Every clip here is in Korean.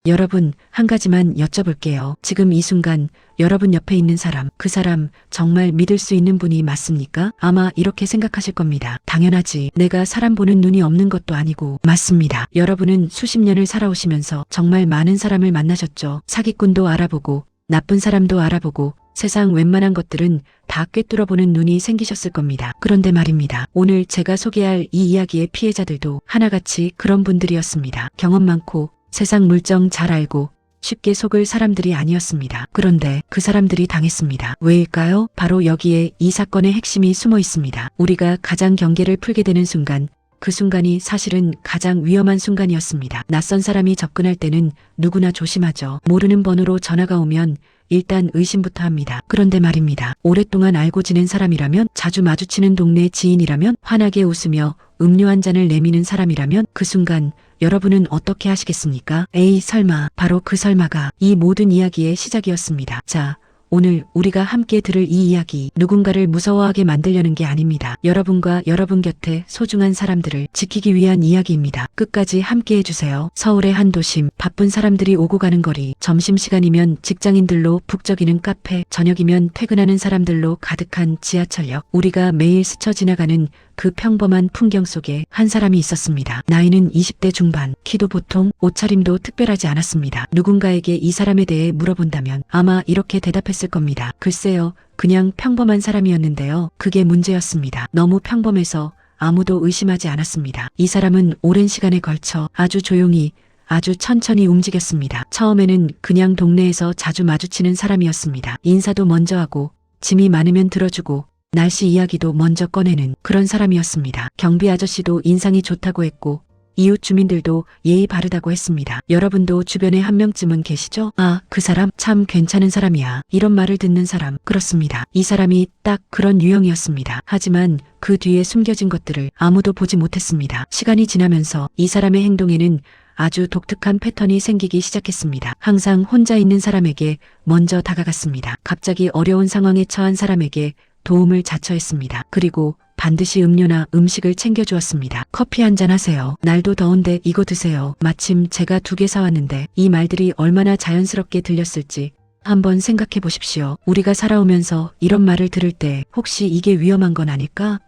여러분, 한 가지만 여쭤볼게요. 지금 이 순간 여러분 옆에 있는 사람, 그 사람 정말 믿을 수 있는 분이 맞습니까? 아마 이렇게 생각하실 겁니다. 당연하지. 내가 사람 보는 눈이 없는 것도 아니고. 맞습니다. 여러분은 수십 년을 살아오시면서 정말 많은 사람을 만나셨죠. 사기꾼도 알아보고 나쁜 사람도 알아보고 세상 웬만한 것들은 다 꿰뚫어보는 눈이 생기셨을 겁니다. 그런데 말입니다. 오늘 제가 소개할 이 이야기의 피해자들도 하나같이 그런 분들이었습니다. 경험 많고 세상 물정 잘 알고 쉽게 속을 사람들이 아니었습니다. 그런데 그 사람들이 당했습니다. 왜일까요? 바로 여기에 이 사건의 핵심이 숨어 있습니다. 우리가 가장 경계를 풀게 되는 순간, 그 순간이 사실은 가장 위험한 순간이었습니다. 낯선 사람이 접근할 때는 누구나 조심하죠. 모르는 번호로 전화가 오면 일단 의심부터 합니다. 그런데 말입니다. 오랫동안 알고 지낸 사람이라면, 자주 마주치는 동네 지인이라면, 환하게 웃으며 음료 한 잔을 내미는 사람이라면 그 순간 여러분은 어떻게 하시겠습니까? 에이 설마. 바로 그 설마가 이 모든 이야기의 시작이었습니다. 자, 오늘 우리가 함께 들을 이 이야기, 누군가를 무서워하게 만들려는 게 아닙니다. 여러분과 여러분 곁에 소중한 사람들을 지키기 위한 이야기입니다. 끝까지 함께 해주세요. 서울의 한 도심, 바쁜 사람들이 오고 가는 거리, 점심시간이면 직장인들로 북적이는 카페, 저녁이면 퇴근하는 사람들로 가득한 지하철역, 우리가 매일 스쳐 지나가는 그 평범한 풍경 속에 한 사람이 있었습니다. 나이는 20대 중반, 키도 보통, 옷차림도 특별하지 않았습니다. 누군가에게 이 사람에 대해 물어본다면 아마 이렇게 대답했을 겁니다. 글쎄요, 그냥 평범한 사람이었는데요. 그게 문제였습니다. 너무 평범해서 아무도 의심하지 않았습니다. 이 사람은 오랜 시간에 걸쳐 아주 조용히, 아주 천천히 움직였습니다. 처음에는 그냥 동네에서 자주 마주치는 사람이었습니다. 인사도 먼저 하고, 짐이 많으면 들어주고, 날씨 이야기도 먼저 꺼내는 그런 사람이었습니다. 경비 아저씨도 인상이 좋다고 했고 이웃 주민들도 예의 바르다고 했습니다. 여러분도 주변에 한 명쯤은 계시죠? 아, 그 사람 참 괜찮은 사람이야. 이런 말을 듣는 사람. 그렇습니다. 이 사람이 딱 그런 유형이었습니다. 하지만 그 뒤에 숨겨진 것들을 아무도 보지 못했습니다. 시간이 지나면서 이 사람의 행동에는 아주 독특한 패턴이 생기기 시작했습니다. 항상 혼자 있는 사람에게 먼저 다가갔습니다. 갑자기 어려운 상황에 처한 사람에게 도움을 자처했습니다. 그리고 반드시 음료나 음식을 챙겨주었습니다. 커피 한잔 하세요. 날도 더운데 이거 드세요. 마침 제가 2개 사왔는데. 이 말들이 얼마나 자연스럽게 들렸을지 한번 생각해 보십시오. 우리가 살아오면서 이런 말을 들을 때 혹시 이게 위험한 건 아닐까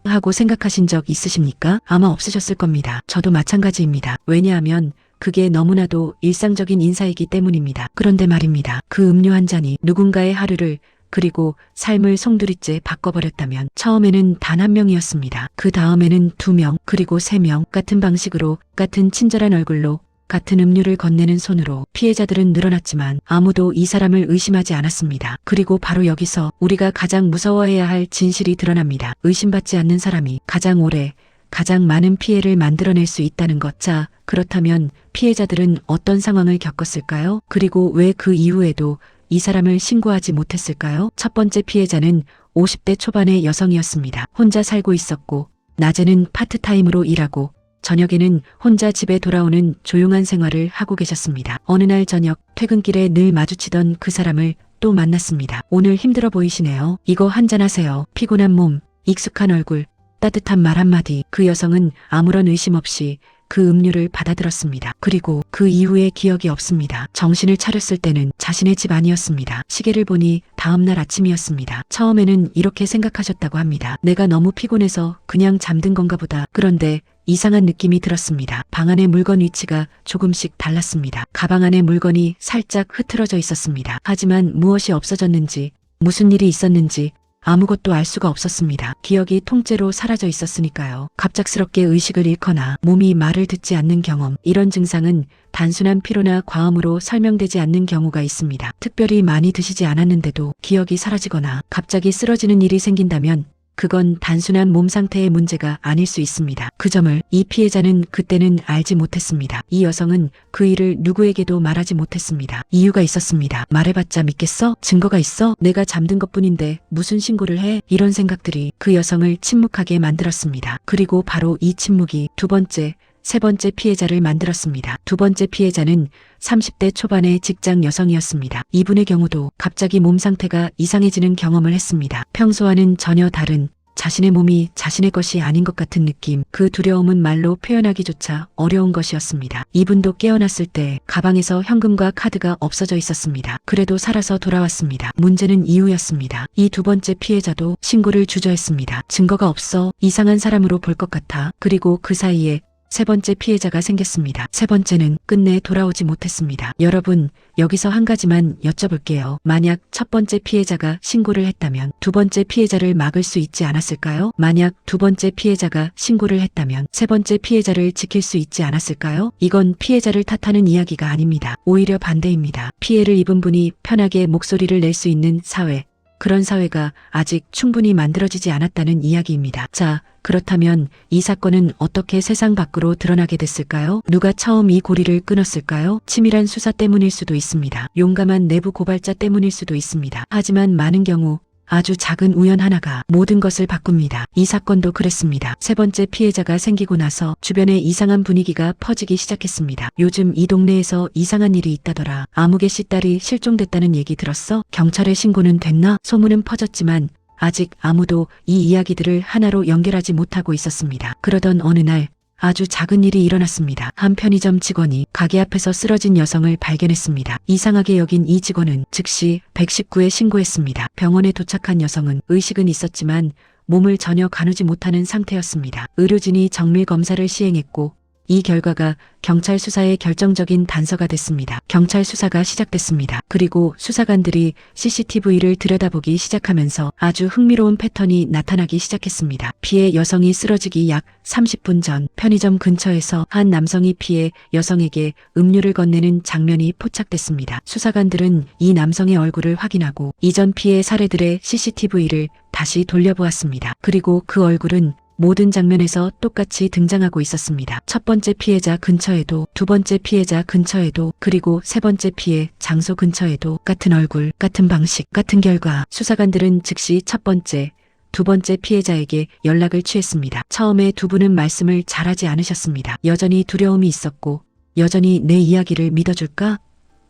하고 생각하신 적 있으십니까? 아마 없으셨을 겁니다. 저도 마찬가지입니다. 왜냐하면 그게 너무나도 일상적인 인사이기 때문입니다. 그런데 말입니다. 그 음료 한 잔이 누군가의 하루를, 그리고 삶을 송두리째 바꿔버렸다면, 처음에는 단 한 명이었습니다. 그 다음에는 2명, 그리고 3명, 같은 방식으로, 같은 친절한 얼굴로, 같은 음료를 건네는 손으로 피해자들은 늘어났지만 아무도 이 사람을 의심하지 않았습니다. 그리고 바로 여기서 우리가 가장 무서워해야 할 진실이 드러납니다. 의심받지 않는 사람이 가장 오래, 가장 많은 피해를 만들어낼 수 있다는 것. 자, 그렇다면 피해자들은 어떤 상황을 겪었을까요? 그리고 왜 그 이후에도 이 사람을 신고하지 못했을까요? 첫 번째 피해자는 50대 초반의 여성이었습니다. 혼자 살고 있었고, 낮에는 파트타임으로 일하고, 저녁에는 혼자 집에 돌아오는 조용한 생활을 하고 계셨습니다. 어느 날 저녁, 퇴근길에 늘 마주치던 그 사람을 또 만났습니다. 오늘 힘들어 보이시네요. 이거 한잔하세요. 피곤한 몸, 익숙한 얼굴, 따뜻한 말 한마디. 그 여성은 아무런 의심 없이 그 음료를 받아들었습니다. 그리고 그 이후에 기억이 없습니다. 정신을 차렸을 때는 자신의 집 아니었습니다. 시계를 보니 다음날 아침이었습니다. 처음에는 이렇게 생각하셨다고 합니다. 내가 너무 피곤해서 그냥 잠든 건가 보다. 그런데 이상한 느낌이 들었습니다. 방 안의 물건 위치가 조금씩 달랐습니다. 가방 안에 물건이 살짝 흐트러져 있었습니다. 하지만 무엇이 없어졌는지, 무슨 일이 있었는지 아무것도 알 수가 없었습니다. 기억이 통째로 사라져 있었으니까요. 갑작스럽게 의식을 잃거나 몸이 말을 듣지 않는 경험, 이런 증상은 단순한 피로나 과음으로 설명되지 않는 경우가 있습니다. 특별히 많이 드시지 않았는데도 기억이 사라지거나 갑자기 쓰러지는 일이 생긴다면 그건 단순한 몸 상태의 문제가 아닐 수 있습니다. 그 점을 이 피해자는 그때는 알지 못했습니다. 이 여성은 그 일을 누구에게도 말하지 못했습니다. 이유가 있었습니다. 말해봤자 믿겠어? 증거가 있어? 내가 잠든 것뿐인데 무슨 신고를 해? 이런 생각들이 그 여성을 침묵하게 만들었습니다. 그리고 바로 이 침묵이 두 번째, 세 번째 피해자를 만들었습니다. 두 번째 피해자는 30대 초반의 직장 여성이었습니다. 이분의 경우도 갑자기 몸 상태가 이상해지는 경험을 했습니다. 평소와는 전혀 다른 자신의 몸이 자신의 것이 아닌 것 같은 느낌. 그 두려움은 말로 표현하기조차 어려운 것이었습니다. 이분도 깨어났을 때 가방에서 현금과 카드가 없어져 있었습니다. 그래도 살아서 돌아왔습니다. 문제는 이유였습니다. 이 두 번째 피해자도 신고를 주저했습니다. 증거가 없어 이상한 사람으로 볼 것 같아. 그리고 그 사이에 세 번째 피해자가 생겼습니다. 세 번째는 끝내 돌아오지 못했습니다. 여러분, 여기서 한 가지만 여쭤볼게요. 만약 첫 번째 피해자가 신고를 했다면 두 번째 피해자를 막을 수 있지 않았을까요? 만약 두 번째 피해자가 신고를 했다면 세 번째 피해자를 지킬 수 있지 않았을까요? 이건 피해자를 탓하는 이야기가 아닙니다. 오히려 반대입니다. 피해를 입은 분이 편하게 목소리를 낼 수 있는 사회, 그런 사회가 아직 충분히 만들어지지 않았다는 이야기입니다. 자, 그렇다면 이 사건은 어떻게 세상 밖으로 드러나게 됐을까요? 누가 처음 이 고리를 끊었을까요? 치밀한 수사 때문일 수도 있습니다. 용감한 내부 고발자 때문일 수도 있습니다. 하지만 많은 경우 아주 작은 우연 하나가 모든 것을 바꿉니다. 이 사건도 그랬습니다. 세 번째 피해자가 생기고 나서 주변에 이상한 분위기가 퍼지기 시작했습니다. 요즘 이 동네에서 이상한 일이 있다더라. 아무개 씨 딸이 실종됐다는 얘기 들었어? 경찰에 신고는 됐나? 소문은 퍼졌지만 아직 아무도 이 이야기들을 하나로 연결하지 못하고 있었습니다. 그러던 어느 날 아주 작은 일이 일어났습니다. 한 편의점 직원이 가게 앞에서 쓰러진 여성을 발견했습니다. 이상하게 여긴 이 직원은 즉시 119에 신고했습니다. 병원에 도착한 여성은 의식은 있었지만 몸을 전혀 가누지 못하는 상태였습니다. 의료진이 정밀 검사를 시행했고 이 결과가 경찰 수사의 결정적인 단서가 됐습니다. 경찰 수사가 시작됐습니다. 그리고 수사관들이 CCTV를 들여다보기 시작하면서 아주 흥미로운 패턴이 나타나기 시작했습니다. 피해 여성이 쓰러지기 약 30분 전 편의점 근처에서 한 남성이 피해 여성에게 음료를 건네는 장면이 포착됐습니다. 수사관들은 이 남성의 얼굴을 확인하고 이전 피해 사례들의 CCTV를 다시 돌려보았습니다. 그리고 그 얼굴은 모든 장면에서 똑같이 등장하고 있었습니다. 첫 번째 피해자 근처에도, 두 번째 피해자 근처에도, 그리고 세 번째 피해 장소 근처에도 같은 얼굴, 같은 방식, 같은 결과. 수사관들은 즉시 첫 번째, 두 번째 피해자에게 연락을 취했습니다. 처음에 두 분은 말씀을 잘하지 않으셨습니다. 여전히 두려움이 있었고, 여전히 내 이야기를 믿어줄까?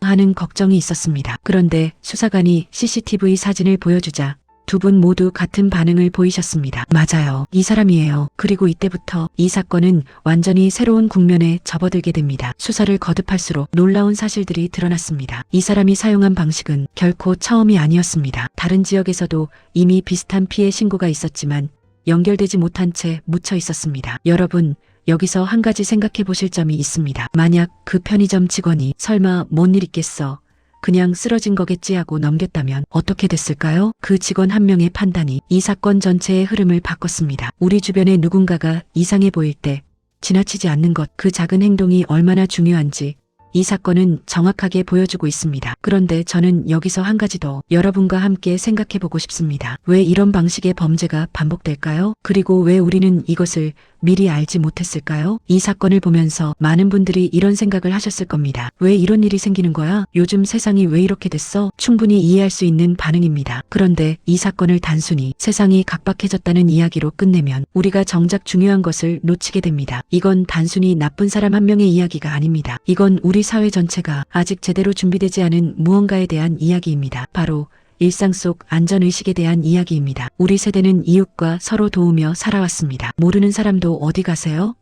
하는 걱정이 있었습니다. 그런데 수사관이 CCTV 사진을 보여주자 두 분 모두 같은 반응을 보이셨습니다. 맞아요. 이 사람이에요. 그리고 이때부터 이 사건은 완전히 새로운 국면에 접어들게 됩니다. 수사를 거듭할수록 놀라운 사실들이 드러났습니다. 이 사람이 사용한 방식은 결코 처음이 아니었습니다. 다른 지역에서도 이미 비슷한 피해 신고가 있었지만 연결되지 못한 채 묻혀 있었습니다. 여러분, 여기서 한 가지 생각해 보실 점이 있습니다. 만약 그 편의점 직원이 설마 뭔 일 있겠어, 그냥 쓰러진 거겠지 하고 넘겼다면 어떻게 됐을까요? 그 직원 한 명의 판단이 이 사건 전체의 흐름을 바꿨습니다. 우리 주변에 누군가가 이상해 보일 때 지나치지 않는 것, 그 작은 행동이 얼마나 중요한지 이 사건은 정확하게 보여주고 있습니다. 그런데 저는 여기서 한 가지 더 여러분과 함께 생각해 보고 싶습니다. 왜 이런 방식의 범죄가 반복될까요? 그리고 왜 우리는 이것을 미리 알지 못했을까요? 이 사건을 보면서 많은 분들이 이런 생각을 하셨을 겁니다. 왜 이런 일이 생기는 거야? 요즘 세상이 왜 이렇게 됐어? 충분히 이해할 수 있는 반응입니다. 그런데 이 사건을 단순히 세상이 각박해졌다는 이야기로 끝내면 우리가 정작 중요한 것을 놓치게 됩니다. 이건 단순히 나쁜 사람 한 명의 이야기가 아닙니다. 이건 우리 사회 전체가 아직 제대로 준비되지 않은 무언가에 대한 이야기입니다. 바로 일상 속 안전의식에 대한 이야기입니다. 우리 세대는 이웃과 서로 도우며 살아왔습니다. 모르는 사람도 어디 가세요?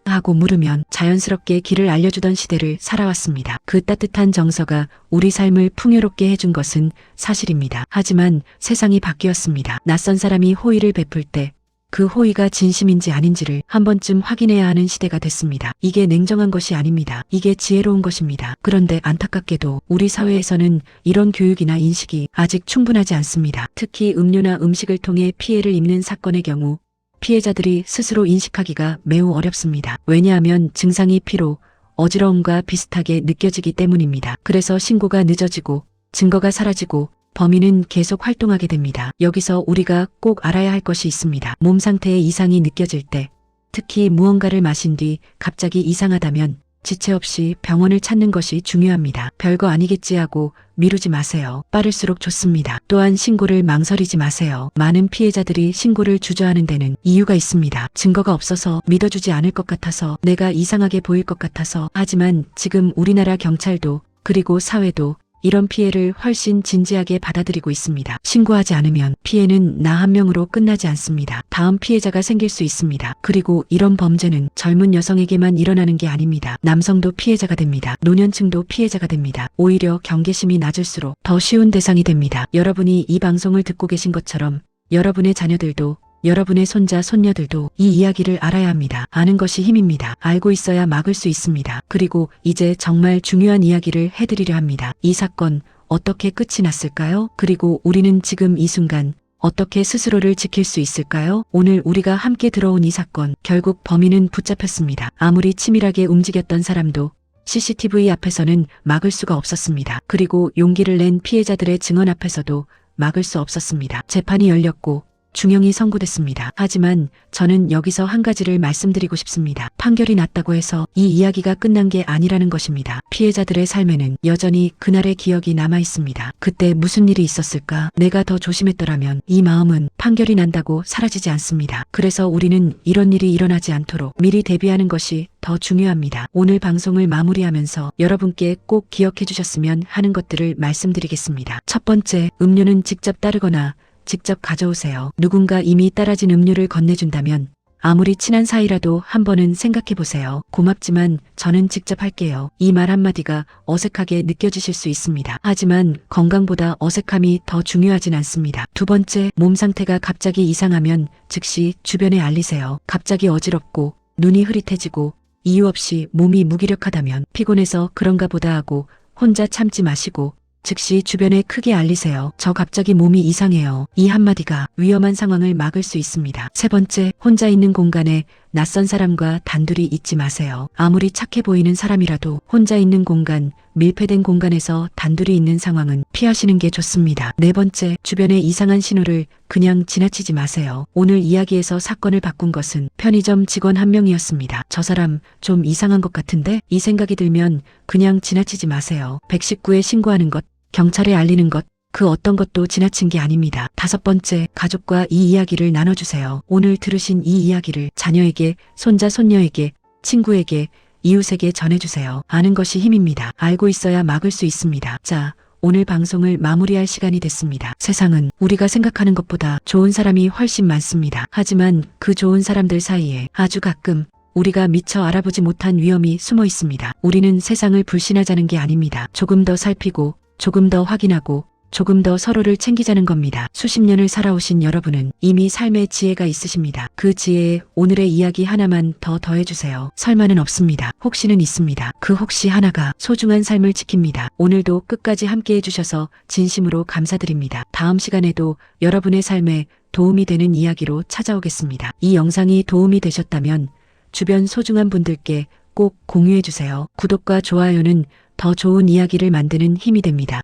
하고 물으면 자연스럽게 길을 알려주던 시대를 살아왔습니다. 그 따뜻한 정서가 우리 삶을 풍요롭게 해준 것은 사실입니다. 하지만 세상이 바뀌었습니다. 낯선 사람이 호의를 베풀 때 그 호의가 진심인지 아닌지를 한 번쯤 확인해야 하는 시대가 됐습니다. 이게 냉정한 것이 아닙니다. 이게 지혜로운 것입니다. 그런데 안타깝게도 우리 사회에서는 이런 교육이나 인식이 아직 충분하지 않습니다. 특히 음료나 음식을 통해 피해를 입는 사건의 경우 피해자들이 스스로 인식하기가 매우 어렵습니다. 왜냐하면 증상이 피로, 어지러움과 비슷하게 느껴지기 때문입니다. 그래서 신고가 늦어지고 증거가 사라지고 범인은 계속 활동하게 됩니다. 여기서 우리가 꼭 알아야 할 것이 있습니다. 몸 상태에 이상이 느껴질 때, 특히 무언가를 마신 뒤 갑자기 이상하다면 지체 없이 병원을 찾는 것이 중요합니다. 별거 아니겠지 하고 미루지 마세요. 빠를수록 좋습니다. 또한 신고를 망설이지 마세요. 많은 피해자들이 신고를 주저하는 데는 이유가 있습니다. 증거가 없어서, 믿어주지 않을 것 같아서, 내가 이상하게 보일 것 같아서. 하지만 지금 우리나라 경찰도 그리고 사회도 이런 피해를 훨씬 진지하게 받아들이고 있습니다. 신고하지 않으면 피해는 나 한 명으로 끝나지 않습니다. 다음 피해자가 생길 수 있습니다. 그리고 이런 범죄는 젊은 여성에게만 일어나는 게 아닙니다. 남성도 피해자가 됩니다. 노년층도 피해자가 됩니다. 오히려 경계심이 낮을수록 더 쉬운 대상이 됩니다. 여러분이 이 방송을 듣고 계신 것처럼 여러분의 자녀들도 여러분의 손자, 손녀들도 이 이야기를 알아야 합니다. 아는 것이 힘입니다. 알고 있어야 막을 수 있습니다. 그리고 이제 정말 중요한 이야기를 해드리려 합니다. 이 사건 어떻게 끝이 났을까요? 그리고 우리는 지금 이 순간 어떻게 스스로를 지킬 수 있을까요? 오늘 우리가 함께 들어온 이 사건, 결국 범인은 붙잡혔습니다. 아무리 치밀하게 움직였던 사람도 CCTV 앞에서는 막을 수가 없었습니다. 그리고 용기를 낸 피해자들의 증언 앞에서도 막을 수 없었습니다. 재판이 열렸고 중형이 선고됐습니다. 하지만 저는 여기서 한 가지를 말씀드리고 싶습니다. 판결이 났다고 해서 이 이야기가 끝난 게 아니라는 것입니다. 피해자들의 삶에는 여전히 그날의 기억이 남아 있습니다. 그때 무슨 일이 있었을까? 내가 더 조심했더라면. 이 마음은 판결이 난다고 사라지지 않습니다. 그래서 우리는 이런 일이 일어나지 않도록 미리 대비하는 것이 더 중요합니다. 오늘 방송을 마무리하면서 여러분께 꼭 기억해 주셨으면 하는 것들을 말씀드리겠습니다. 첫 번째, 음료는 직접 따르거나 직접 가져오세요. 누군가 이미 따라진 음료를 건네준다면 아무리 친한 사이라도 한 번은 생각해 보세요. 고맙지만 저는 직접 할게요. 이 말 한마디가 어색하게 느껴지실 수 있습니다. 하지만 건강보다 어색함이 더 중요하진 않습니다. 두 번째, 몸 상태가 갑자기 이상하면 즉시 주변에 알리세요. 갑자기 어지럽고 눈이 흐릿해지고 이유 없이 몸이 무기력하다면 피곤해서 그런가 보다 하고 혼자 참지 마시고 즉시 주변에 크게 알리세요. 저 갑자기 몸이 이상해요. 이 한마디가 위험한 상황을 막을 수 있습니다. 세 번째, 혼자 있는 공간에 낯선 사람과 단둘이 있지 마세요. 아무리 착해 보이는 사람이라도 혼자 있는 공간, 밀폐된 공간에서 단둘이 있는 상황은 피하시는 게 좋습니다. 네 번째, 주변의 이상한 신호를 그냥 지나치지 마세요. 오늘 이야기에서 사건을 바꾼 것은 편의점 직원 한 명이었습니다. 저 사람 좀 이상한 것 같은데? 이 생각이 들면 그냥 지나치지 마세요. 119에 신고하는 것, 경찰에 알리는 것, 그 어떤 것도 지나친 게 아닙니다. 다섯 번째, 가족과 이 이야기를 나눠주세요. 오늘 들으신 이 이야기를 자녀에게, 손자, 손녀에게, 친구에게, 이웃에게 전해주세요. 아는 것이 힘입니다. 알고 있어야 막을 수 있습니다. 자, 오늘 방송을 마무리할 시간이 됐습니다. 세상은 우리가 생각하는 것보다 좋은 사람이 훨씬 많습니다. 하지만 그 좋은 사람들 사이에 아주 가끔 우리가 미처 알아보지 못한 위험이 숨어 있습니다. 우리는 세상을 불신하자는 게 아닙니다. 조금 더 살피고, 조금 더 확인하고, 조금 더 서로를 챙기자는 겁니다. 수십 년을 살아오신 여러분은 이미 삶의 지혜가 있으십니다. 그 지혜에 오늘의 이야기 하나만 더 더해주세요. 설마는 없습니다. 혹시는 있습니다. 그 혹시 하나가 소중한 삶을 지킵니다. 오늘도 끝까지 함께 해주셔서 진심으로 감사드립니다. 다음 시간에도 여러분의 삶에 도움이 되는 이야기로 찾아오겠습니다. 이 영상이 도움이 되셨다면 주변 소중한 분들께 꼭 공유해주세요. 구독과 좋아요는 더 좋은 이야기를 만드는 힘이 됩니다.